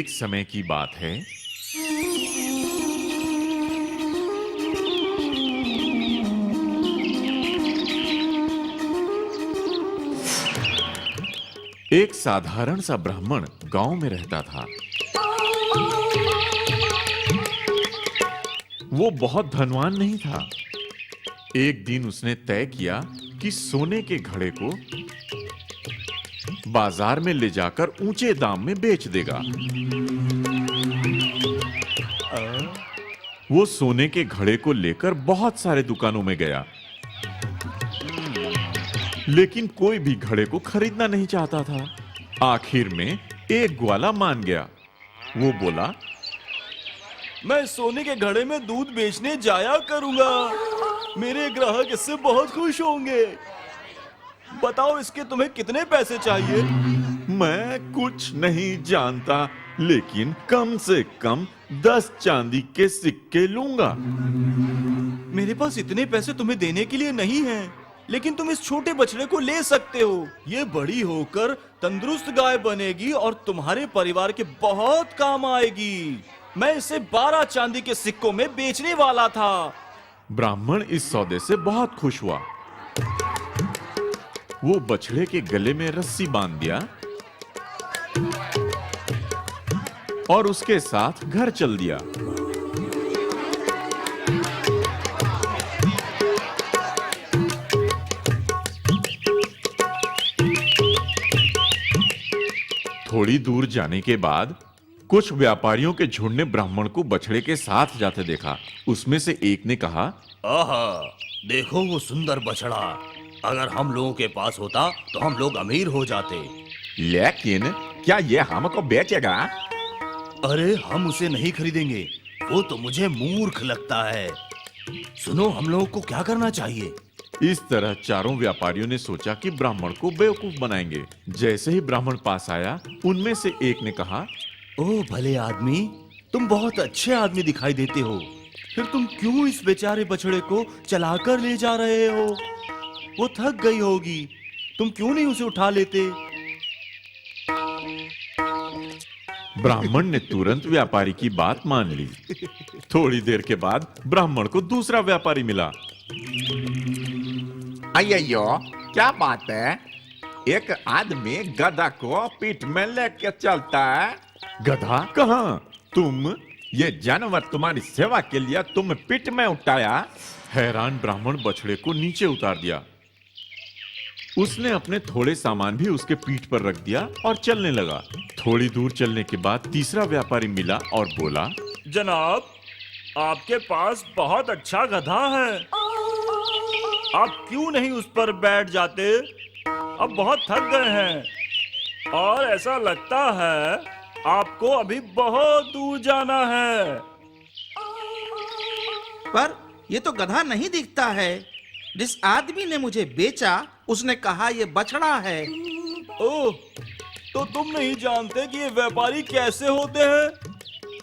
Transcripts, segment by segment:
एक समय की बात है। एक साधारण सा ब्राह्मण गांव में रहता था। वो बहुत धनवान नहीं था। एक दिन उसने तय किया कि सोने के घड़े को बाजार में ले जाकर ऊंचे दाम में बेच देगा। वो सोने के घड़े को लेकर बहुत सारे दुकानों में गया, लेकिन कोई भी घड़े को खरीदना नहीं चाहता था। आखिर में एक ग्वाला मान गया। वो बोला, मैं सोने के घड़े में दूध बेचने जाया करूंगा। मेरे ग्राहक इससे बहुत खुश होंगे। बताओ, इसके तुम्हें कितने पैसे चाहिए? मैं कुछ नहीं जानता, लेकिन कम से कम 10 चांदी के सिक्के लूंगा। मेरे पास इतने पैसे तुम्हें देने के लिए नहीं हैं, लेकिन तुम इस छोटे बछड़े को ले सकते हो। ये बड़ी होकर तंदुरुस्त गाय बनेगी और तुम्हारे परिवार के बहुत काम आएगी। मैं इसे 12 चांदी के सिक्कों में बेचने वाला था। ब्राह्मण इस सौदे से बहुत खुश हुआ। वो बछड़े के गले में रस्सी बांध दिया और उसके साथ घर चल दिया। थोड़ी दूर जाने के बाद कुछ व्यापारियों के झुंड ने ब्राह्मण को बछड़े के साथ जाते देखा। उसमें से एक ने कहा, आहा, देखो वो सुंदर बछड़ा। अगर हम लोगों के पास होता तो हम लोग अमीर हो जाते। लेकिन क्या ये हमको बेचेगा? अरे, हम उसे नहीं खरीदेंगे। वो तो मुझे मूर्ख लगता है। सुनो, हम लोगों को क्या करना चाहिए? इस तरह चारों व्यापारियों ने सोचा कि ब्राह्मण को बेवकूफ बनाएंगे। जैसे ही ब्राह्मण पास आया, उनमें से एक ने कहा, ओह भले आदमी, तुम बहुत अच्छे आदमी दिखाई देते हो। फिर तुम क्यों इस बेचारे बछड़े को चलाकर ले जा रहे हो? वो थक गई होगी। तुम क्यों नहीं उसे उठा लेते? ब्राह्मण ने तुरंत व्यापारी की बात मान ली। थोड़ी देर के बाद ब्राह्मण को दूसरा व्यापारी मिला। अय्यो, क्या बात है? एक आदमी गधा को पीठ में लेके चलता है। गधा कहाँ? तुम? ये जानवर तुम्हारी सेवा के लिए तुम पीठ में उठाया। हैरान ब्राह्मण बछड़े को नीचे उतार दिया। उसने अपने थोड़े सामान भी उसके पीठ पर रख दिया और चलने लगा। थोड़ी दूर चलने के बाद तीसरा व्यापारी मिला और बोला, जनाब, आपके पास बहुत अच्छा गधा है। आप क्यों नहीं उस पर बैठ जाते? अब बहुत थक गए हैं और ऐसा लगता है आपको अभी बहुत दूर जाना है। पर ये तो गधा नहीं दिखता है। जिस आदमी ने मुझे बेचा, उसने कहा ये बछड़ा है। ओह, तो तुम नहीं जानते कि ये व्यापारी कैसे होते हैं?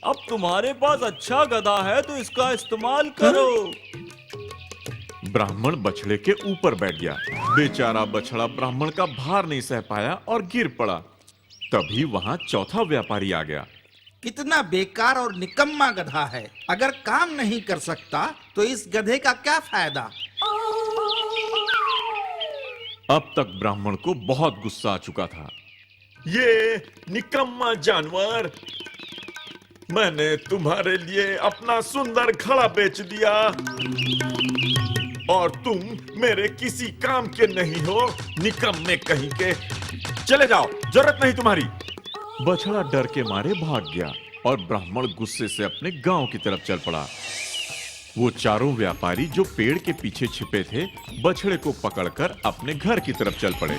अब तुम्हारे पास अच्छा गधा है तो इसका इस्तेमाल करो। ब्राह्मण बछड़े के ऊपर बैठ गया। बेचारा बछड़ा ब्राह्मण का भार नहीं सह पाया और गिर पड़ा। तभी वहां चौथा व्यापारी आ गया। कितना बेकार और निकम्मा गधा है। अगर काम नहीं कर सकता तो इस गधे का क्या फायदा? अब तक ब्राह्मण को बहुत गुस्सा आ चुका था। ये निकम्मा जानवर, मैंने तुम्हारे लिए अपना सुंदर घड़ा बेच दिया और तुम मेरे किसी काम के नहीं हो। निकम्मे कहीं के, चले जाओ, जरूरत नहीं तुम्हारी। बछड़ा डर के मारे भाग गया और ब्राह्मण गुस्से से अपने गांव की तरफ चल पड़ा। वो चारों व्यापारी जो पेड़ के पीछे छिपे थे, बछड़े को पकड़कर अपने घर की तरफ चल पड़े।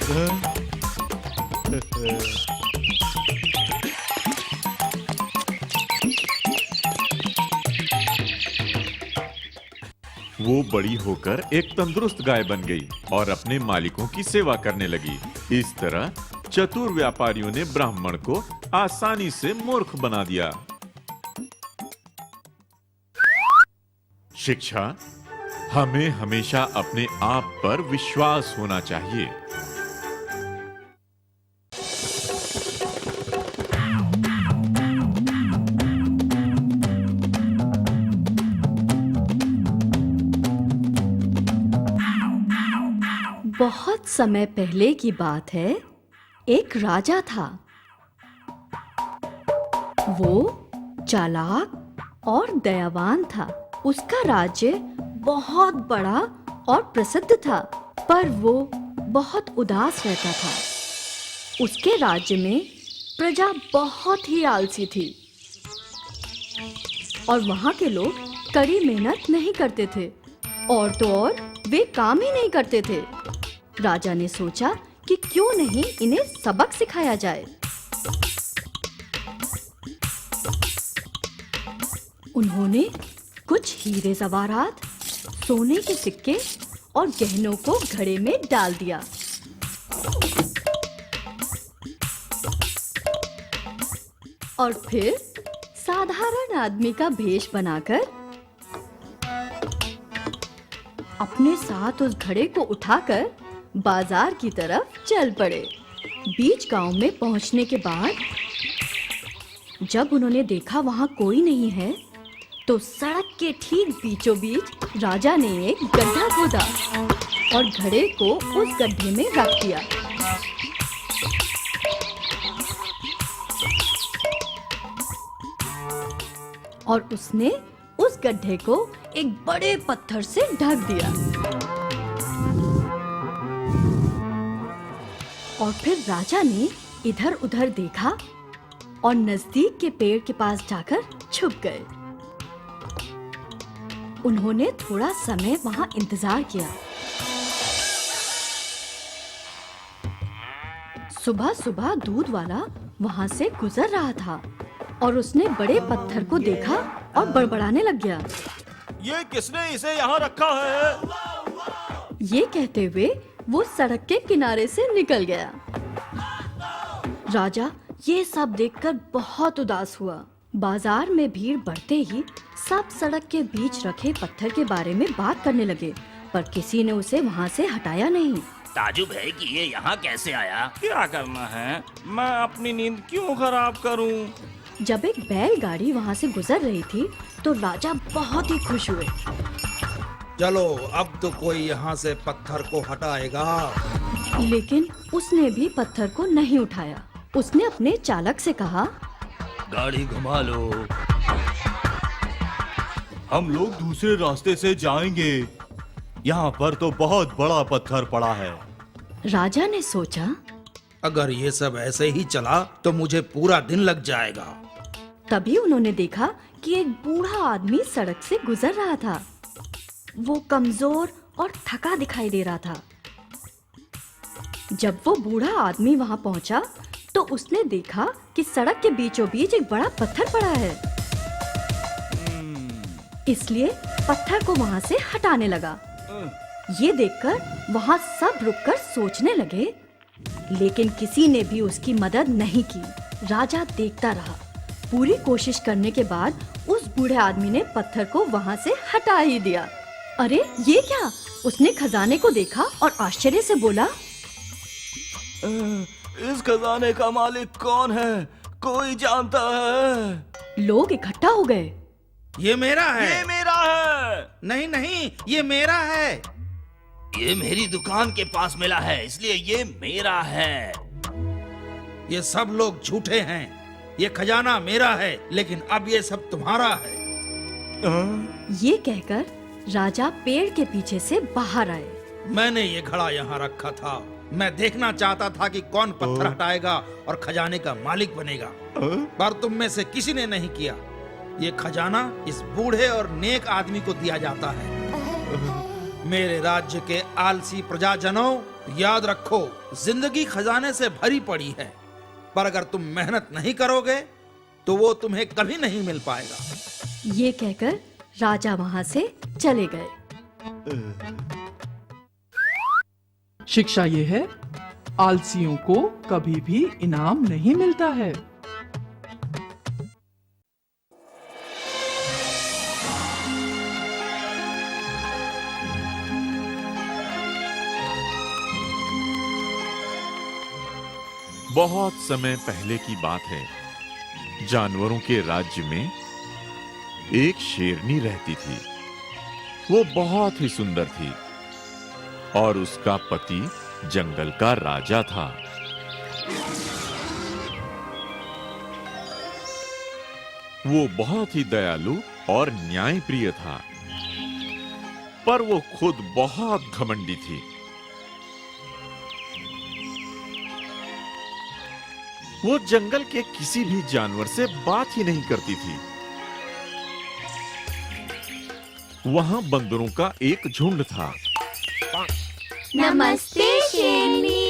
वो बड़ी होकर एक तंदुरुस्त गाय बन गई और अपने मालिकों की सेवा करने लगी। इस तरह चतुर व्यापारियों ने ब्राह्मण को आसानी से मूर्ख बना दिया। शिक्षा: हमें हमेशा अपने आप पर विश्वास होना चाहिए। बहुत समय पहले की बात है। एक राजा था। वो चालाक और दयावान था। उसका राज्य बहुत बड़ा और प्रसिद्ध था, पर वो बहुत उदास रहता था। उसके राज्य में प्रजा बहुत ही आलसी थी और वहाँ के लोग कड़ी मेहनत नहीं करते थे, और तो और वे काम ही नहीं करते थे। राजा ने सोचा कि क्यों नहीं इन्हें सबक सिखाया जाए। उन्होंने कुछ हीरे जवाहरात, सोने के सिक्के और गहनों को घड़े में डाल दिया। और फिर साधारण आदमी का भेष बनाकर अपने साथ उस घड़े को उठाकर बाजार की तरफ चल पड़े। बीच गांव में पहुंचने के बाद जब उन्होंने देखा वहां कोई नहीं है, तो सड़क के ठीक बीचों बीच राजा ने एक गड्ढा खोदा और घड़े को उस गड्ढे में रख दिया। और उसने उस गड्ढे को एक बड़े पत्थर से ढक दिया। और फिर राजा ने इधर उधर देखा और नजदीक के पेड़ के पास जाकर छुप गए। उन्होंने थोड़ा समय वहां इंतजार किया। सुबह सुबह दूध वाला वहां से गुजर रहा था और उसने बड़े पत्थर को देखा और बड़बड़ाने लग गया। ये किसने इसे यहाँ रखा है? ये कहते हुए वो सड़क के किनारे से निकल गया। राजा ये सब देखकर बहुत उदास हुआ। बाजार में भीड़ बढ़ते ही सब सड़क के बीच रखे पत्थर के बारे में बात करने लगे, पर किसी ने उसे वहाँ से हटाया नहीं। ताजुब है कि ये यहाँ कैसे आया। क्या करना है? मैं अपनी नींद क्यों खराब करूं? जब एक बैलगाड़ी वहाँ से गुजर रही थी तो राजा बहुत ही खुश हुए। चलो अब तो कोई यहाँ से पत्थर को हटाएगा। लेकिन उसने भी पत्थर को नहीं उठाया। उसने अपने चालक से कहा, गाड़ी घुमा लो। हम लोग दूसरे रास्ते से जाएंगे। यहाँ पर तो बहुत बड़ा पत्थर पड़ा है। राजा ने सोचा, अगर ये सब ऐसे ही चला तो मुझे पूरा दिन लग जाएगा। तभी उन्होंने देखा कि एक बूढ़ा आदमी सड़क से गुजर रहा था। वो कमजोर और थका दिखाई दे रहा था। जब वो बूढ़ा आदमी वहां पहुंचा तो उसने देखा कि सड़क के बीचों बीच एक बड़ा पत्थर पड़ा है। इसलिए पत्थर को वहां से हटाने लगा। ये देखकर वहां सब रुककर सोचने लगे, लेकिन किसी ने भी उसकी मदद नहीं की। राजा देखता रहा। पूरी कोशिश करने के बाद उस बूढ़े आदमी ने पत्थर को वहां से हटा ही दिया। अरे ये क्या? उसने खजाने को देखा और आश्चर्य से बोला, इस खजाने का मालिक कौन है? कोई जानता है? लोग इकट्ठा हो गए। ये मेरा है। ये मेरा है। नहीं नहीं, ये मेरा है। ये मेरी दुकान के पास मिला है, इसलिए ये मेरा है। ये सब लोग झूठे हैं। ये खजाना मेरा है, लेकिन अब ये सब तुम्हारा है। ये कहकर राजा पेड़ के पीछे से बाहर आए। मैंने ये घड़ा यहाँ रखा था। मैं देखना चाहता था कि कौन पत्थर हटाएगा और खजाने का मालिक बनेगा, पर तुम में से किसी ने नहीं किया। ये खजाना इस बूढ़े और नेक आदमी को दिया जाता है। मेरे राज्य के आलसी प्रजाजनों, याद रखो, जिंदगी खजाने से भरी पड़ी है, पर अगर तुम मेहनत नहीं करोगे तो वो तुम्हें कभी नहीं मिल पाएगा। ये कहकर राजा वहां से चले गए। शिक्षा ये है, आलसियों को कभी भी इनाम नहीं मिलता है। बहुत समय पहले की बात है। जानवरों के राज्य में एक शेरनी रहती थी। वो बहुत ही सुंदर थी। और उसका पति जंगल का राजा था। वो बहुत ही दयालु और न्यायप्रिय था, पर वो खुद बहुत घमंडी थी। वो जंगल के किसी भी जानवर से बात ही नहीं करती थी। वहां बंदरों का एक झुंड था, नमस्ते शेरनी।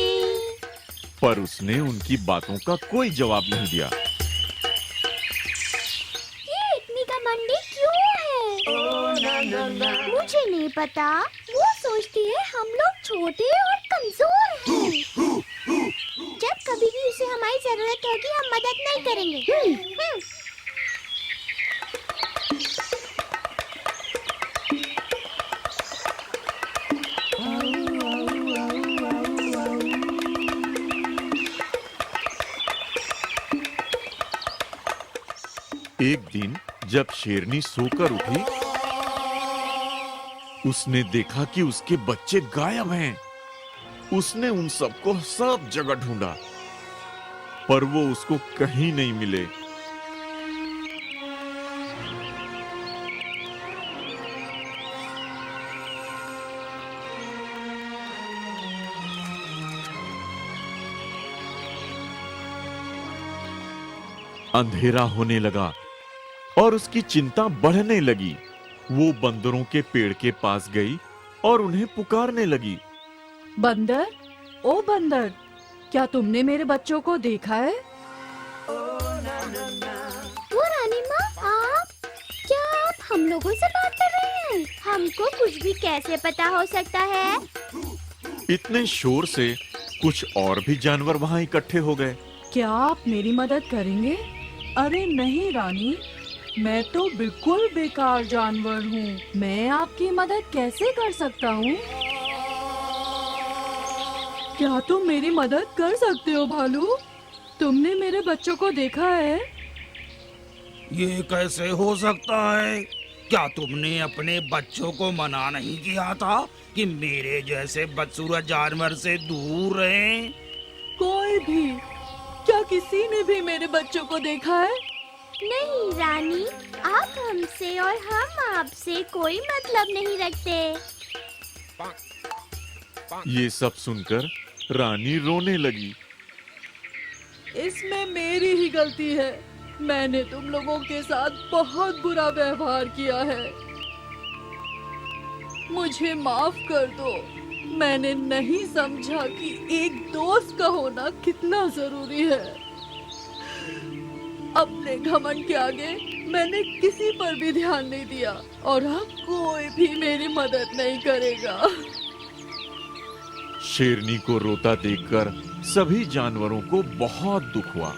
पर उसने उनकी बातों का कोई जवाब नहीं दिया। ये इतनी घमंडी क्यों है? मुझे नहीं पता। वो सोचती है हम लोग छोटे और कमजोर हैं। जब कभी भी उसे हमारी जरूरत होगी हम मदद नहीं करेंगे। एक दिन जब शेरनी सोकर उठी, उसने देखा कि उसके बच्चे गायब हैं। उसने उन सबको सब जगह ढूंढा, पर वो उसको कहीं नहीं मिले। अंधेरा होने लगा और उसकी चिंता बढ़ने लगी। वो बंदरों के पेड़ के पास गई और उन्हें पुकारने लगी। बंदर, ओ बंदर, क्या तुमने मेरे बच्चों को देखा है? वो रानी माँ, क्या आप हम लोगों से बात कर रहे हैं? हमको कुछ भी कैसे पता हो सकता है? इतने शोर से कुछ और भी जानवर वहां इकट्ठे हो गए। क्या आप मेरी मदद करेंगे? अरे नहीं रानी, मैं तो बिल्कुल बेकार जानवर हूँ। मैं आपकी मदद कैसे कर सकता हूँ? क्या तुम मेरी मदद कर सकते हो भालू? तुमने मेरे बच्चों को देखा है? ये कैसे हो सकता है? क्या तुमने अपने बच्चों को मना नहीं किया था कि मेरे जैसे बदसूरत जानवर से दूर रहें? कोई भी? क्या किसी ने भी मेरे बच्चों को देखा है? नहीं रानी, आप हमसे और हम आपसे कोई मतलब नहीं रखते। ये सब सुनकर रानी रोने लगी। इसमें मेरी ही गलती है। मैंने तुम लोगों के साथ बहुत बुरा व्यवहार किया है। मुझे माफ कर दो। मैंने नहीं समझा कि एक दोस्त का होना कितना जरूरी है। अपने घमंड के आगे मैंने किसी पर भी ध्यान नहीं दिया और अब कोई भी मेरी मदद नहीं करेगा। शेरनी को रोता देखकर सभी जानवरों को बहुत दुख हुआ।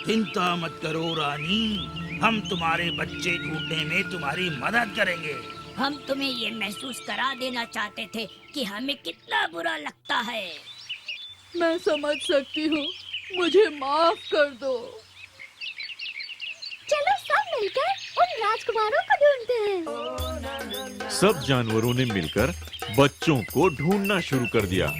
चिंता मत करो रानी, हम तुम्हारे बच्चे ढूंढने में तुम्हारी मदद करेंगे। हम तुम्हें ये महसूस करा देना चाहते थे कि हमें कितना बुरा लगता है। मैं समझ सकती हूँ, मुझे माफ कर दो। चलो सब मिलकर उन राजकुमारों को ढूंढते हैं। सब जानवरों ने मिलकर बच्चों को ढूंढना शुरू कर दिया।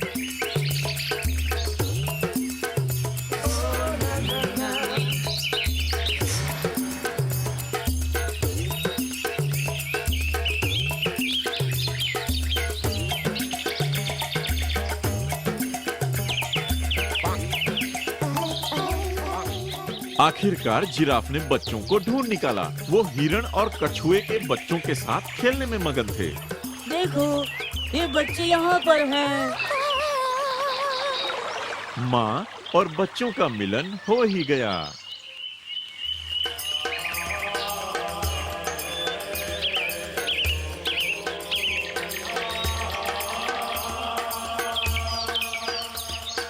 आखिरकार जिराफ ने बच्चों को ढूंढ निकाला। वो हिरण और कछुए के बच्चों के साथ खेलने में मगन थे। देखो, ये बच्चे यहाँ पर हैं। माँ और बच्चों का मिलन हो ही गया।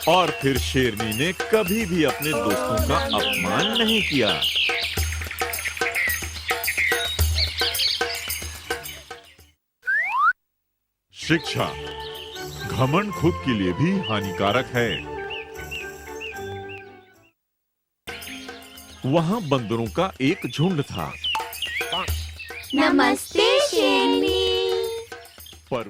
और फिर शेरनी ने कभी भी अपने दोस्तों का अपमान नहीं किया। शिक्षा, घमंड खुद के लिए भी हानिकारक है। वहां बंदरों का एक झुंड था, नमस्ते शेरनी। पर